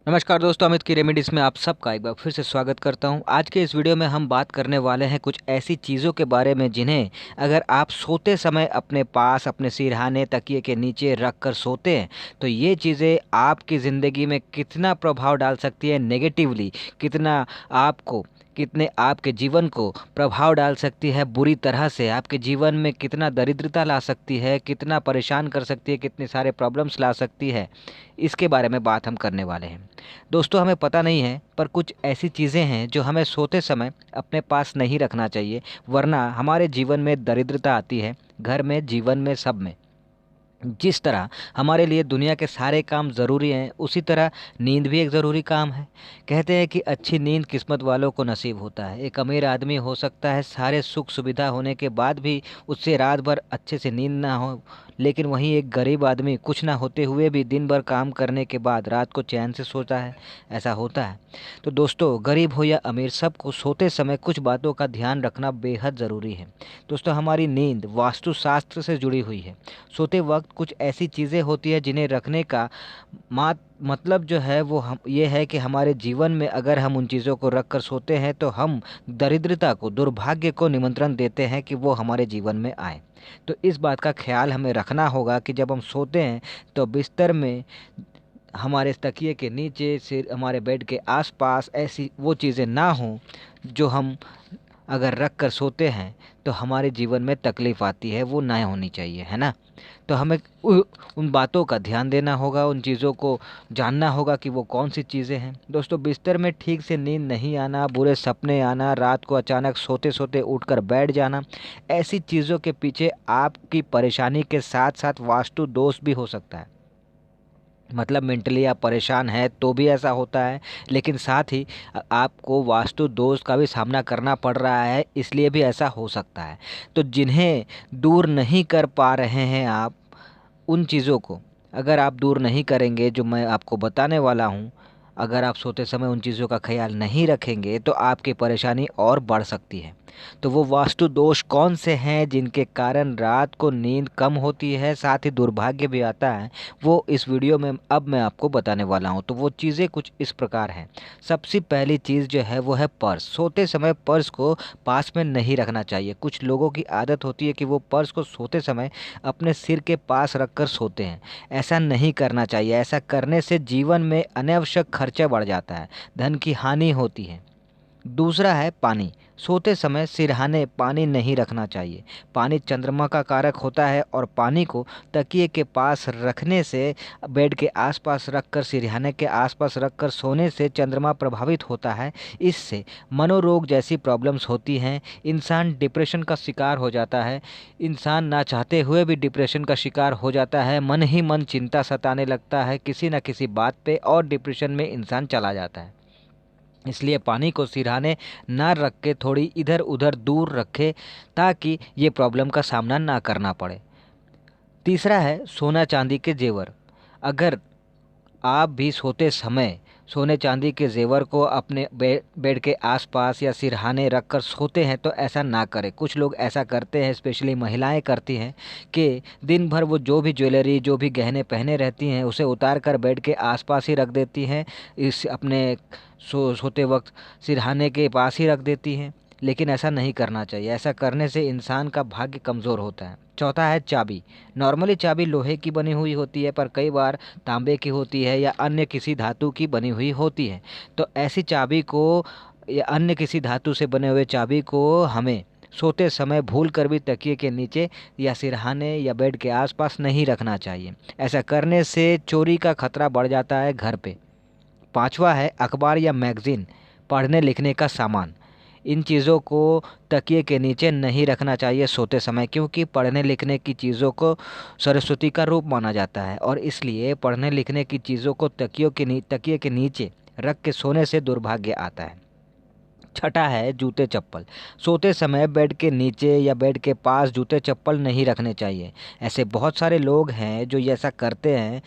नमस्कार दोस्तों, अमित की रेमेडीज़ में आप सबका एक बार फिर से स्वागत करता हूं। आज के इस वीडियो में हम बात करने वाले हैं कुछ ऐसी चीज़ों के बारे में जिन्हें अगर आप सोते समय अपने पास अपने सिरहाने तकिए के नीचे रख कर सोते हैं तो ये चीज़ें आपकी ज़िंदगी में कितना प्रभाव डाल सकती है नेगेटिवली, कितने आपके जीवन को प्रभाव डाल सकती है बुरी तरह से, आपके जीवन में कितना दरिद्रता ला सकती है, कितना परेशान कर सकती है, कितने सारे प्रॉब्लम्स ला सकती है। इसके बारे में बात हम करने वाले हैं। दोस्तों, हमें पता नहीं है पर कुछ ऐसी चीज़ें हैं जो हमें सोते समय अपने पास नहीं रखना चाहिए, वरना हमारे जीवन में दरिद्रता आती है, घर में, जीवन में, सब में। जिस तरह हमारे लिए दुनिया के सारे काम ज़रूरी हैं, उसी तरह नींद भी एक ज़रूरी काम है। कहते हैं कि अच्छी नींद किस्मत वालों को नसीब होता है। एक अमीर आदमी हो सकता है, सारे सुख सुविधा होने के बाद भी उससे रात भर अच्छे से नींद ना हो, लेकिन वहीं एक गरीब आदमी कुछ ना होते हुए भी दिन भर काम करने के बाद रात को चैन से सोता है। ऐसा होता है। तो दोस्तों, गरीब हो या अमीर, सबको सोते समय कुछ बातों का ध्यान रखना बेहद ज़रूरी है। दोस्तों, हमारी नींद वास्तुशास्त्र से जुड़ी हुई है। सोते वक्त कुछ ऐसी चीज़ें होती है जिन्हें रखने का मतलब जो है वो हम ये है कि हमारे जीवन में अगर हम उन चीज़ों को रख कर सोते हैं तो हम दरिद्रता को, दुर्भाग्य को निमंत्रण देते हैं कि वो हमारे जीवन में आए। तो इस बात का ख्याल हमें रखना होगा कि जब हम सोते हैं तो बिस्तर में, हमारे तकिए के नीचे, सिर हमारे बेड के आसपास ऐसी वो चीज़ें ना हों जो हम अगर रख कर सोते हैं तो हमारे जीवन में तकलीफ़ आती है, वो ना होनी चाहिए, है ना? तो हमें उन बातों का ध्यान देना होगा, उन चीज़ों को जानना होगा कि वो कौन सी चीज़ें हैं। दोस्तों, बिस्तर में ठीक से नींद नहीं आना, बुरे सपने आना, रात को अचानक सोते सोते उठकर बैठ जाना, ऐसी चीज़ों के पीछे आपकी परेशानी के साथ साथ वास्तु दोष भी हो सकता है। मतलब मेंटली आप परेशान हैं तो भी ऐसा होता है, लेकिन साथ ही आपको वास्तु दोष का भी सामना करना पड़ रहा है, इसलिए भी ऐसा हो सकता है। तो जिन्हें दूर नहीं कर पा रहे हैं आप, उन चीज़ों को अगर आप दूर नहीं करेंगे जो मैं आपको बताने वाला हूँ, अगर आप सोते समय उन चीज़ों का ख्याल नहीं रखेंगे तो आपकी परेशानी और बढ़ सकती है। तो वो वास्तु दोष कौन से हैं जिनके कारण रात को नींद कम होती है, साथ ही दुर्भाग्य भी आता है, वो इस वीडियो में अब मैं आपको बताने वाला हूँ। तो वो चीज़ें कुछ इस प्रकार हैं। सबसे पहली चीज़ जो है वो है पर्स। सोते समय पर्स को पास में नहीं रखना चाहिए। कुछ लोगों की आदत होती है कि वो पर्स को सोते समय अपने सिर के पास रख कर सोते हैं। ऐसा नहीं करना चाहिए। ऐसा करने से जीवन में अनावश्यक खर्चा बढ़ जाता है, धन की हानि होती है। दूसरा है पानी। सोते समय सिरहाने पानी नहीं रखना चाहिए। पानी चंद्रमा का कारक होता है और पानी को तकिए के पास रखने से, बेड के आसपास रखकर, सिरहाने के आसपास रखकर सोने से चंद्रमा प्रभावित होता है। इससे मनोरोग जैसी प्रॉब्लम्स होती हैं। इंसान डिप्रेशन का शिकार हो जाता है। इंसान ना चाहते हुए भी डिप्रेशन का शिकार हो जाता है। मन ही मन चिंता सताने लगता है किसी न किसी बात पे और डिप्रेशन में इंसान चला जाता है। इसलिए पानी को सिरहाने ना रख के थोड़ी इधर उधर दूर रखें ताकि ये प्रॉब्लम का सामना ना करना पड़े। तीसरा है सोना चांदी के जेवर। अगर आप भी सोते समय सोने चांदी के जेवर को अपने बेड के आसपास या सिरहाने रख कर सोते हैं तो ऐसा ना करें। कुछ लोग ऐसा करते हैं, स्पेशली महिलाएं करती हैं कि दिन भर वो जो भी ज्वेलरी, जो भी गहने पहने रहती हैं उसे उतार कर बेड के आसपास ही रख देती हैं, इस अपने सोते वक्त सिरहाने के पास ही रख देती हैं। लेकिन ऐसा नहीं करना चाहिए। ऐसा करने से इंसान का भाग्य कमज़ोर होता है। चौथा है चाबी। नॉर्मली चाबी लोहे की बनी हुई होती है, पर कई बार तांबे की होती है या अन्य किसी धातु की बनी हुई होती है। तो ऐसी चाबी को या अन्य किसी धातु से बने हुए चाबी को हमें सोते समय भूल कर भी तकिए के नीचे या सिरहाने या बेड के आसपास नहीं रखना चाहिए। ऐसा करने से चोरी का खतरा बढ़ जाता है घर पे। पांचवा है अखबार या मैगज़ीन, पढ़ने लिखने का सामान। इन चीज़ों को तकिए के नीचे नहीं रखना चाहिए सोते समय, क्योंकि पढ़ने लिखने की चीज़ों को सरस्वती का रूप माना जाता है और इसलिए पढ़ने लिखने की चीज़ों को तकिए के नीचे रख के सोने से दुर्भाग्य आता है। छठा है जूते चप्पल। सोते समय बेड के नीचे या बेड के पास जूते चप्पल नहीं रखने चाहिए। ऐसे बहुत सारे लोग हैं जो ये ऐसा करते हैं।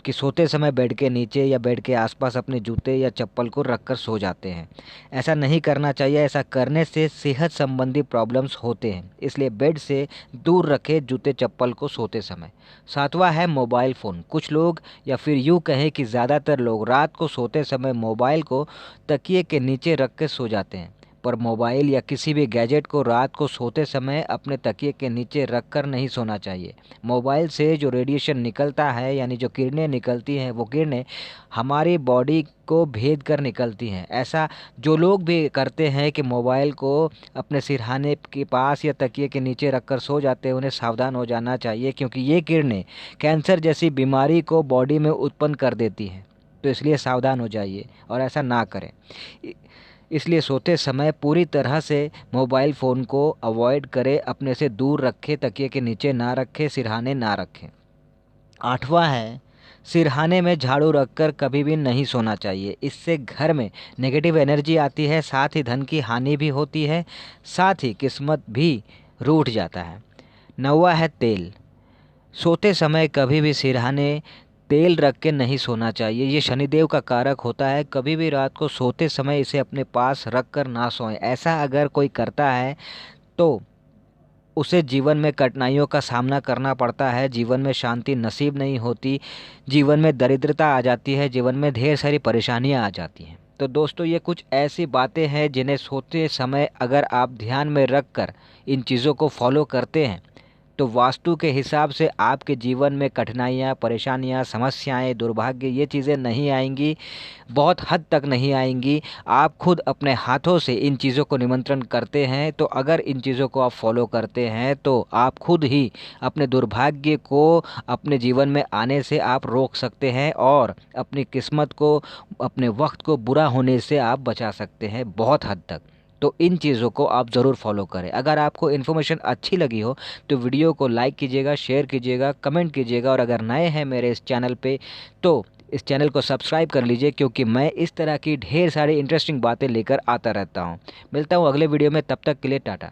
कि सोते समय बेड के नीचे या बेड के आसपास अपने जूते या चप्पल को रखकर सो जाते हैं। ऐसा नहीं करना चाहिए। ऐसा करने से सेहत संबंधी प्रॉब्लम्स होते हैं, इसलिए बेड से दूर रखें जूते चप्पल को सोते समय। सातवां है मोबाइल फ़ोन। कुछ लोग या फिर यूँ कहें कि ज़्यादातर लोग रात को सोते समय मोबाइल को तकिए के नीचे रख के सो जाते हैं, पर मोबाइल या किसी भी गैजेट को रात को सोते समय अपने तकिए के नीचे रख कर नहीं सोना चाहिए। मोबाइल से जो रेडिएशन निकलता है, यानी जो किरणें निकलती हैं, वो किरणें हमारी बॉडी को भेद कर निकलती हैं। ऐसा जो लोग भी करते हैं कि मोबाइल को अपने सिरहाने के पास या तकिए के नीचे रख कर सो जाते हैं, उन्हें सावधान हो जाना चाहिए, क्योंकि ये किरणें कैंसर जैसी बीमारी को बॉडी में उत्पन्न कर देती हैं। तो इसलिए सावधान हो जाइए और ऐसा ना करें। इसलिए सोते समय पूरी तरह से मोबाइल फ़ोन को अवॉइड करें, अपने से दूर रखें, तकिए के नीचे ना रखें, सिरहाने ना रखें। आठवां है, सिरहाने में झाड़ू रखकर कभी भी नहीं सोना चाहिए। इससे घर में नेगेटिव एनर्जी आती है, साथ ही धन की हानि भी होती है, साथ ही किस्मत भी रूठ जाता है। नौवां है तेल। सोते समय कभी भी सिरहाने तेल रख के नहीं सोना चाहिए। ये शनिदेव का कारक होता है। कभी भी रात को सोते समय इसे अपने पास रख कर ना सोएं। ऐसा अगर कोई करता है तो उसे जीवन में कठिनाइयों का सामना करना पड़ता है, जीवन में शांति नसीब नहीं होती, जीवन में दरिद्रता आ जाती है, जीवन में ढेर सारी परेशानियां आ जाती हैं। तो दोस्तों, ये कुछ ऐसी बातें हैं जिन्हें सोते समय अगर आप ध्यान में रख कर इन चीज़ों को फॉलो करते हैं तो वास्तु के हिसाब से आपके जीवन में कठिनाइयाँ, परेशानियाँ, समस्याएं, दुर्भाग्य, ये चीज़ें नहीं आएंगी, बहुत हद तक नहीं आएंगी। आप खुद अपने हाथों से इन चीज़ों को निमंत्रण करते हैं, तो अगर इन चीज़ों को आप फॉलो करते हैं तो आप खुद ही अपने दुर्भाग्य को अपने जीवन में आने से आप रोक सकते हैं और अपनी किस्मत को, अपने वक्त को बुरा होने से आप बचा सकते हैं बहुत हद तक। तो इन चीज़ों को आप ज़रूर फॉलो करें। अगर आपको इन्फॉर्मेशन अच्छी लगी हो तो वीडियो को लाइक कीजिएगा, शेयर कीजिएगा, कमेंट कीजिएगा, और अगर नए हैं मेरे इस चैनल पे तो इस चैनल को सब्सक्राइब कर लीजिए, क्योंकि मैं इस तरह की ढेर सारी इंटरेस्टिंग बातें लेकर आता रहता हूँ। मिलता हूँ अगले वीडियो में, तब तक के लिए टाटा।